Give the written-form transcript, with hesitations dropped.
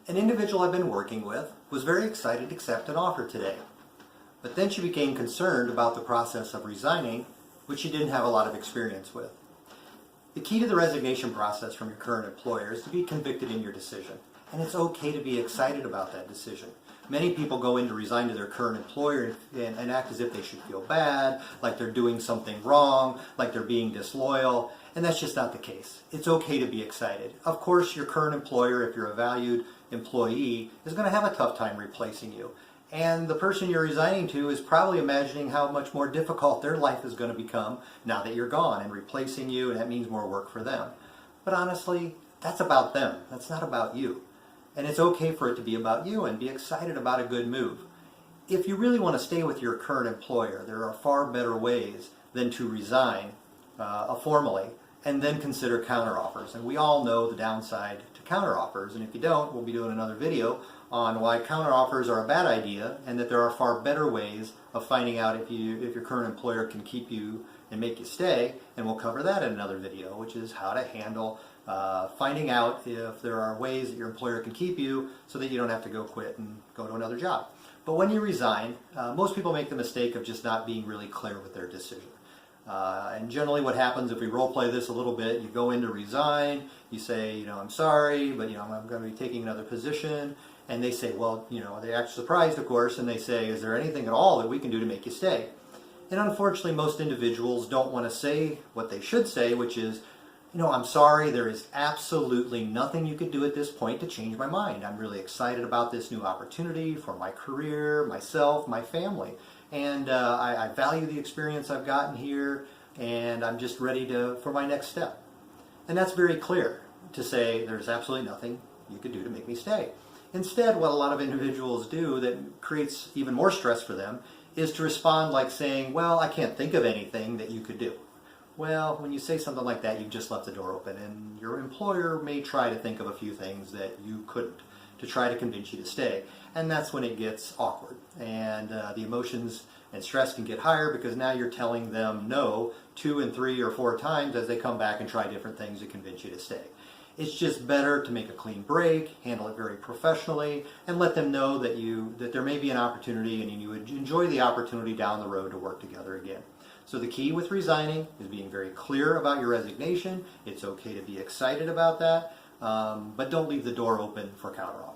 An individual I've been working with was very excited to accept an offer today. But then she became concerned about the process of resigning, which she didn't have a lot of experience with. The key to the resignation process from your current employer is to be convicted in your decision. And it's okay to be excited about that decision. Many people go in to resign to their current employer and act as if they should feel bad, like they're doing something wrong, like they're being disloyal, and that's just not the case. It's okay to be excited. Of course, your current employer, if you're a valued employee, is going to have a tough time replacing you. And the person you're resigning to is probably imagining how much more difficult their life is going to become now that you're gone and replacing you, and that means more work for them. But honestly, that's about them. That's not about you. And it's okay for it to be about you and be excited about a good move. If you really want to stay with your current employer, there are far better ways than to resign formally and then consider counteroffers. And we all know the downside to counteroffers. And if you don't, we'll be doing another video on why counteroffers are a bad idea and that there are far better ways of finding out if your current employer can keep you and make you stay. And we'll cover that in another video, which is how to handle finding out if there are ways that your employer can keep you so that you don't have to go quit and go to another job. But when you resign, most people make the mistake of just not being really clear with their decision. And generally what happens, if we role play this a little bit, you go in to resign, you say, I'm sorry, but I'm going to be taking another position. And they say, well, they act surprised, of course, and they say, is there anything at all that we can do to make you stay? And unfortunately, most individuals don't want to say what they should say, which is, I'm sorry, there is absolutely nothing you could do at this point to change my mind. I'm really excited about this new opportunity for my career, myself, my family. And I value the experience I've gotten here, and I'm just ready for my next step. And that's very clear to say there's absolutely nothing you could do to make me stay. Instead, what a lot of individuals do that creates even more stress for them is to respond like saying, well, I can't think of anything that you could do. Well, when you say something like that, you've just left the door open, and your employer may try to think of a few things that you couldn't to try to convince you to stay. And that's when it gets awkward, and the emotions and stress can get higher because now you're telling them no 2 and 3 or 4 times as they come back and try different things to convince you to stay. It's just better to make a clean break, handle it very professionally, and let them know that there may be an opportunity and you would enjoy the opportunity down the road to work together again. So the key with resigning is being very clear about your resignation. It's okay to be excited about that, but don't leave the door open for counteroffers.